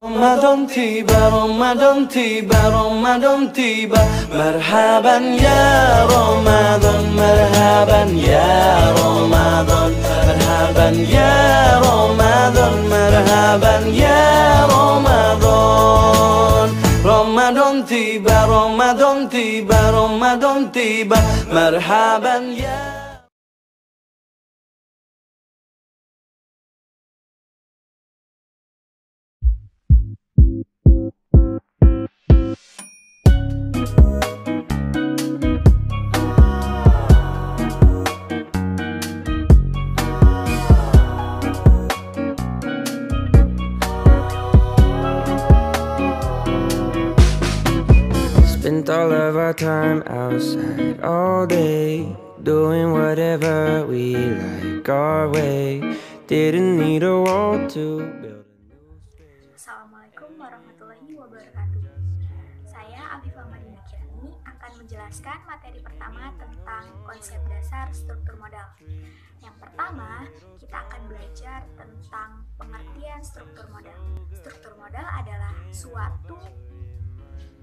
رمضان تيبا رمضان تيبا رمضان تيبا مرحبا يا رمضان مرحبا يا رمضان مرحبا يا رمضان مرحبا يا رمضان رمضان تيبا رمضان تيبا رمضان تيبا مرحبا يا Spent all of our time outside all day, doing whatever we like our way. Didn't need a wall to build a new space. Assalamualaikum warahmatullahi wabarakatuh. Saya Afifah Madinah Kirani akan menjelaskan materi pertama tentang konsep dasar struktur modal. Yang pertama, kita akan belajar tentang pengertian struktur modal. Struktur modal adalah suatu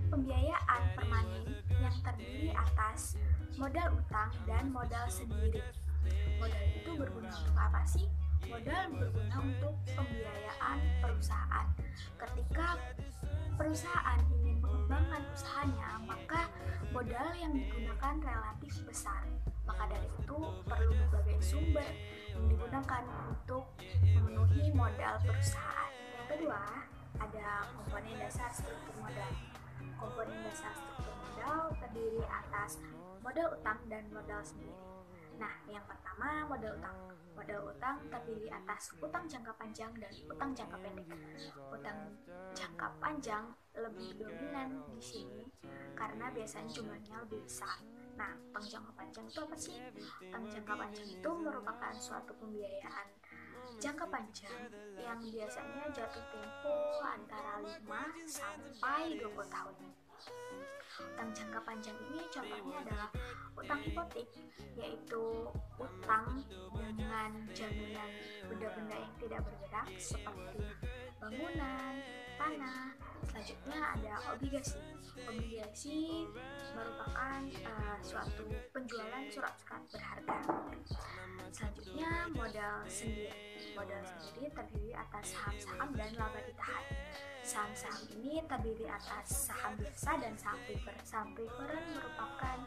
pembiayaan permanen yang terdiri atas modal utang dan modal sendiri. Modal itu berguna untuk apa sih? Modal berguna untuk pembiayaan perusahaan. Ketika perusahaan ingin mengembangkan usahanya, maka modal yang digunakan relatif besar. Maka dari itu perlu berbagai sumber yang digunakan untuk memenuhi modal perusahaan. Yang kedua, ada komponen dasar struktur modal. Komponen dasar struktur modal terdiri atas modal utang dan modal sendiri. Nah, yang pertama modal utang. Modal utang terdiri atas utang jangka panjang dan utang jangka pendek. Utang jangka panjang lebih dominan di sini karena biasanya jumlahnya lebih besar. Nah, utang jangka panjang itu apa sih? Utang jangka panjang itu merupakan suatu pembiayaan jangka panjang yang biasanya jatuh tempo antara 5 sampai 20 tahun. Utang jangka panjang ini contohnya adalah utang hipotek, yaitu utang dengan jaminan benda-benda yang tidak bergerak seperti bangunan, tanah. Selanjutnya ada obligasi. Obligasi merupakan suatu penjualan surat-surat berharga. Selanjutnya modal sendiri. Modal sendiri terdiri atas saham-saham dan laba ditahan. Saham-saham ini terdiri atas saham biasa dan saham preferred. Saham preferred merupakan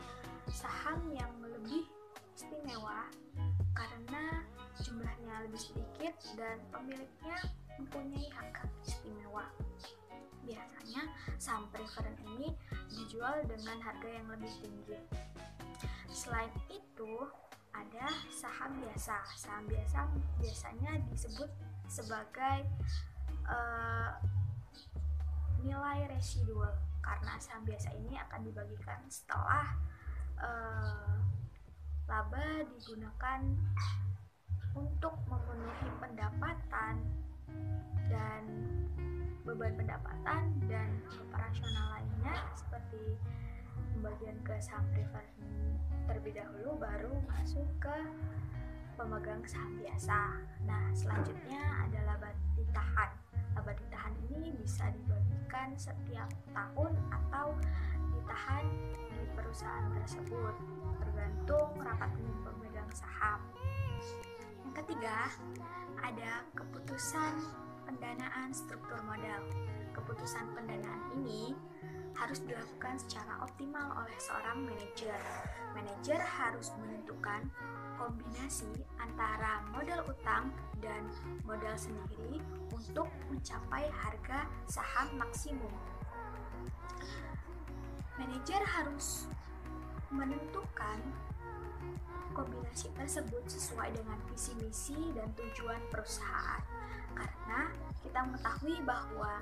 saham yang lebih istimewa karena jumlahnya lebih sedikit dan pemiliknya mempunyai hak istimewa. Biasanya saham preferred ini dijual dengan harga yang lebih tinggi. Selain itu, ada saham biasa. Saham biasa biasanya disebut sebagai nilai residual karena saham biasa ini akan dibagikan setelah laba digunakan untuk memenuhi pendapatan dan beban pendapatan dan operasional lainnya seperti pembagian ke saham preferred terlebih dahulu baru masuk ke pemegang saham biasa. Nah, selanjutnya ada laba ditahan. Laba ditahan ini bisa dibagikan setiap tahun atau ditahan di perusahaan tersebut, tergantung rapat umum pemegang saham. Yang ketiga, ada keputusan pendanaan struktur modal. Keputusan pendanaan ini harus dilakukan secara optimal oleh seorang manajer. Manajer harus menentukan kombinasi antara modal utang dan modal sendiri untuk mencapai harga saham maksimum. Manajer harus menentukan kombinasi tersebut sesuai dengan visi misi dan tujuan perusahaan. Karena kita mengetahui bahwa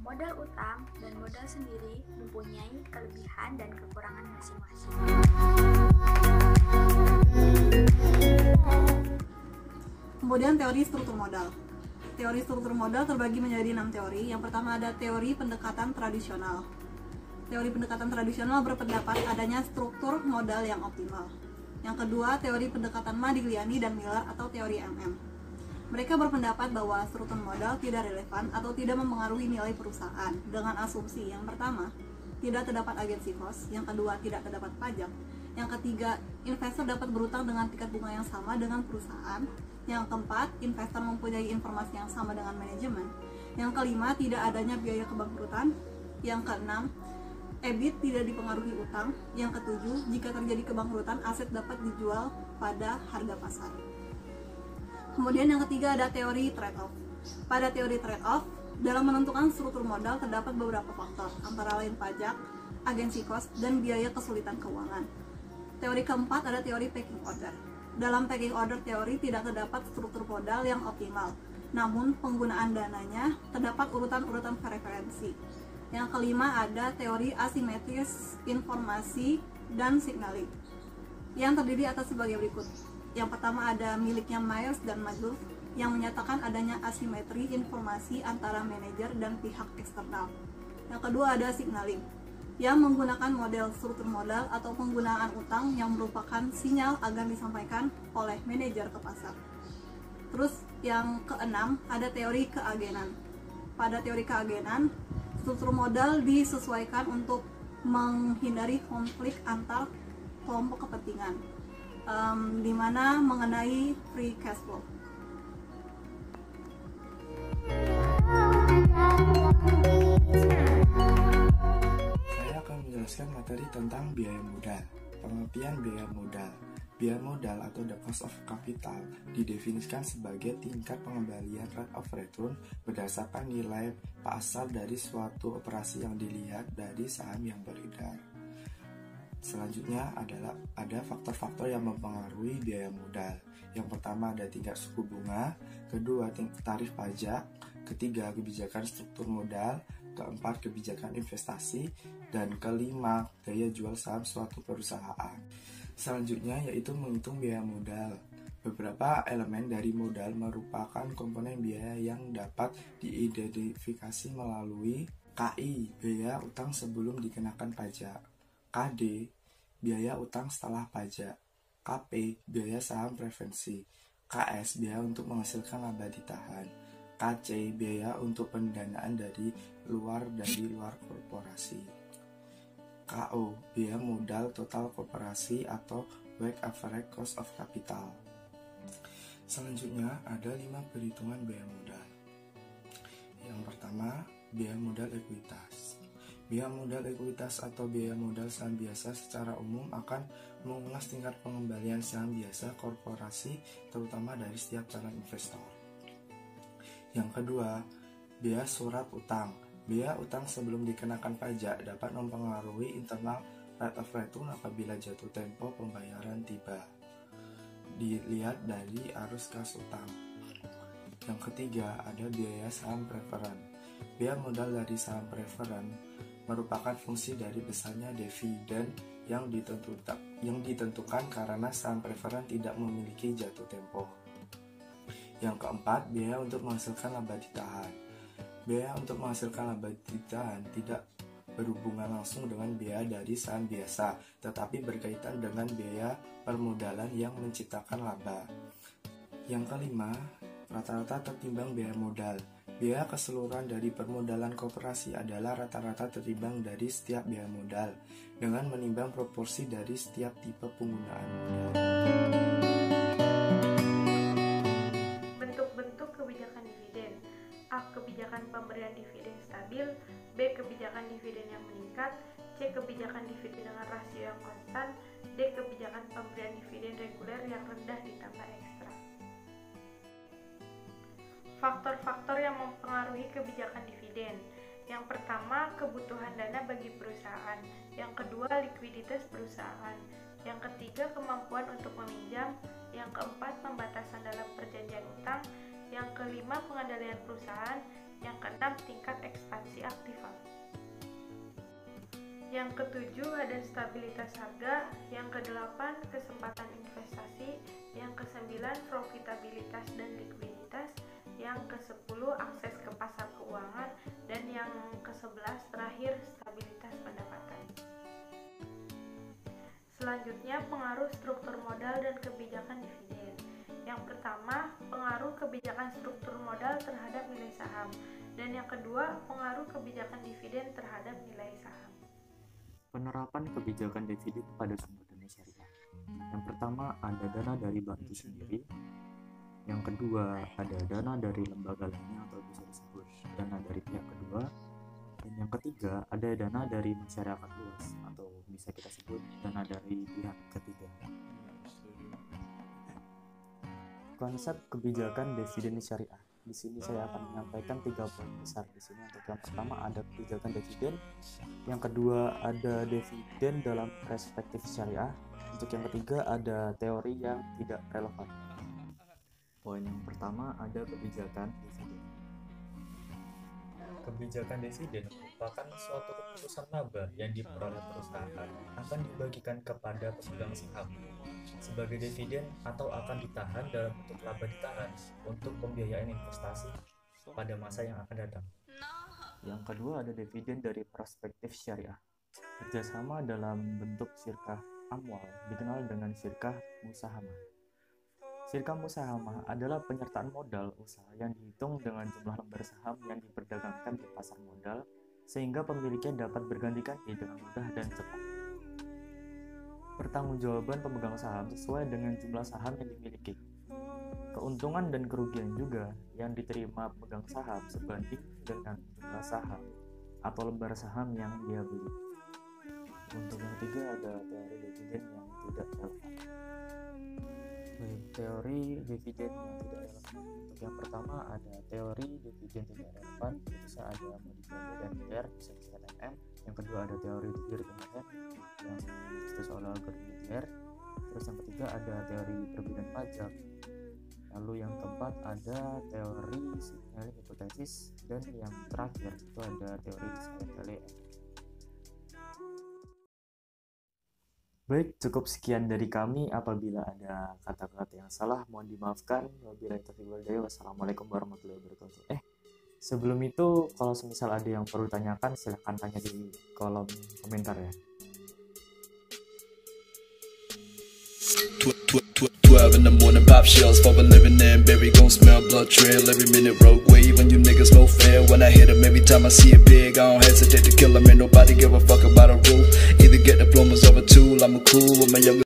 modal utang dan modal sendiri mempunyai kelebihan dan kekurangan masing-masing. Kemudian teori struktur modal. Teori struktur modal terbagi menjadi 6 teori. Yang pertama ada teori pendekatan tradisional. Teori pendekatan tradisional berpendapat adanya struktur modal yang optimal. Yang kedua, teori pendekatan Modigliani dan Miller atau teori MM. Mereka berpendapat bahwa struktur modal tidak relevan atau tidak mempengaruhi nilai perusahaan dengan asumsi yang pertama, tidak terdapat agensi kos, yang kedua, tidak terdapat pajak, yang ketiga, investor dapat berutang dengan tingkat bunga yang sama dengan perusahaan, yang keempat, investor mempunyai informasi yang sama dengan manajemen, yang kelima, tidak adanya biaya kebangkrutan, yang keenam, EBIT tidak dipengaruhi utang, yang ketujuh, jika terjadi kebangkrutan, aset dapat dijual pada harga pasar. Kemudian yang ketiga ada teori trade-off. Pada teori trade-off, dalam menentukan struktur modal terdapat beberapa faktor, antara lain pajak, agensi kos, dan biaya kesulitan keuangan. Teori keempat ada teori pecking order. Dalam pecking order teori tidak terdapat struktur modal yang optimal, namun penggunaan dananya terdapat urutan-urutan referensi. Yang kelima ada teori asimetris informasi dan signaling, yang terdiri atas sebagai berikut. Yang pertama ada miliknya Myers dan Magluf yang menyatakan adanya asimetri informasi antara manajer dan pihak eksternal. Yang kedua ada signaling yang menggunakan model struktur modal atau penggunaan utang yang merupakan sinyal agar disampaikan oleh manajer ke pasar. Terus yang keenam ada teori keagenan. Pada teori keagenan, struktur modal disesuaikan untuk menghindari konflik antar kelompok kepentingan, di mana mengenai free cash flow. Saya akan menjelaskan materi tentang biaya modal. Pengertian biaya modal. Biaya modal atau the cost of capital didefinisikan sebagai tingkat pengembalian rate of return berdasarkan nilai pasar dari suatu operasi yang dilihat dari saham yang beredar. Selanjutnya adalah ada faktor-faktor yang mempengaruhi biaya modal. Yang pertama ada tingkat suku bunga, kedua tarif pajak, ketiga kebijakan struktur modal, keempat kebijakan investasi, dan kelima daya jual saham suatu perusahaan. Selanjutnya yaitu menghitung biaya modal. Beberapa elemen dari modal merupakan komponen biaya yang dapat diidentifikasi melalui KI, biaya utang sebelum dikenakan pajak, KD, biaya utang setelah pajak, KP, biaya saham preferensi, KS, biaya untuk menghasilkan laba ditahan, KC, biaya untuk pendanaan dari luar korporasi, KO, biaya modal total korporasi atau weighted average cost of capital. Selanjutnya ada 5 perhitungan biaya modal. Yang pertama, biaya modal ekuitas. Biaya modal ekuitas atau biaya modal saham biasa secara umum akan mengulas tingkat pengembalian saham biasa korporasi terutama dari setiap calon investor. Yang kedua, biaya surat utang. Biaya utang sebelum dikenakan pajak dapat mempengaruhi internal rate of return apabila jatuh tempo pembayaran tiba. Dilihat dari arus kas utang. Yang ketiga, ada biaya saham preferen. Biaya modal dari saham preferen merupakan fungsi dari besarnya dividen yang ditentukan karena saham preferen tidak memiliki jatuh tempo. Yang keempat, biaya untuk menghasilkan laba ditahan. Biaya untuk menghasilkan laba ditahan tidak berhubungan langsung dengan biaya dari saham biasa, tetapi berkaitan dengan biaya permodalan yang menciptakan laba. Yang kelima, rata-rata tertimbang biaya modal. Biaya keseluruhan dari permodalan koperasi adalah rata-rata tertimbang dari setiap biaya modal, dengan menimbang proporsi dari setiap tipe penggunaan modal. Bentuk-bentuk kebijakan dividen. A. Kebijakan pemberian dividen stabil. B. Kebijakan dividen yang meningkat. C. Kebijakan dividen dengan rasio yang konstan. D. Kebijakan pemberian dividen reguler yang rendah ditambah ekstra. Faktor-faktor yang mempengaruhi kebijakan dividen. Yang pertama, kebutuhan dana bagi perusahaan. Yang kedua, likuiditas perusahaan. Yang ketiga, kemampuan untuk meminjam. Yang keempat, pembatasan dalam perjanjian utang. Yang kelima, pengendalian perusahaan. Yang keenam, tingkat ekspansi aktiva. Yang ketujuh, ada stabilitas harga. Yang kedelapan, kesempatan investasi. Yang kesembilan, profitabilitas dan likuiditas. Yang ke-10 akses ke pasar keuangan, dan yang ke-11 terakhir stabilitas pendapatan. Selanjutnya pengaruh struktur modal dan kebijakan dividen. Yang Yang pertama, pengaruh kebijakan struktur modal terhadap nilai saham. Dan yang kedua, pengaruh kebijakan dividen terhadap nilai saham. Penerapan kebijakan dividen pada sumber dana syariah. Yang pertama, ada dana dari bank itu sendiri. Yang kedua, ada dana dari lembaga lainnya atau bisa disebut dana dari pihak kedua. Dan yang ketiga, ada dana dari masyarakat luas atau bisa kita sebut dana dari pihak ketiga. Konsep kebijakan dividen syariah. Di sini saya akan menyampaikan 3 poin besar di sini. Untuk yang pertama ada kebijakan dividen, yang kedua ada dividen dalam perspektif syariah, untuk yang ketiga ada teori yang tidak relevan. Poin yang pertama ada kebijakan dividen. Kebijakan dividen merupakan suatu keputusan laba yang diperoleh perusahaan akan dibagikan kepada pemegang saham sebagai dividen atau akan ditahan dalam bentuk laba ditahan untuk pembiayaan investasi pada masa yang akan datang. Yang kedua ada dividen dari perspektif syariah. Kerjasama dalam bentuk syirkah amwal dikenal dengan syirkah musahamah. Syirkah musahamah adalah penyertaan modal usaha yang dihitung dengan jumlah lembar saham yang diperdagangkan di pasar modal sehingga pemiliknya dapat berganti ganti dengan mudah dan cepat. Pertanggungjawaban pemegang saham sesuai dengan jumlah saham yang dimiliki. Keuntungan dan kerugian juga yang diterima pemegang saham sebanding dengan jumlah saham atau lembar saham yang dia beli. Untuk yang ketiga ada teori dividen yang tidak relevan. Baik, teori dividen yang tidak relevan. Untuk yang pertama ada teori dividen tidak relevan, itu ada Modigliani dan Miller, bisa disingkat MM. Yang kedua ada teori Dirk Innerhalb yang dicetus oleh Gerd Miller. Terus yang ketiga ada teori perbedaan pajak. Lalu yang keempat ada teori signaling hipotesis, dan yang terakhir itu ada teori Signaling. Baik, cukup sekian dari kami. Apabila ada kata-kata yang salah, mohon dimaafkan. Wabillahi taufiq wal hidayah. Wassalamualaikum warahmatullahi wabarakatuh. Sebelum itu, kalau semisal ada yang perlu tanyakan, silahkan tanya di kolom komentar ya. 12 in the morning, pop shells for a living and berry gon' smell blood trail every minute. Rogue wave and you niggas no fair. When I hit 'em every time I see it big, I don't hesitate to kill 'em. Ain't nobody give a fuck about a rule. Either get diplomas or a tool. I'm a cool with my younger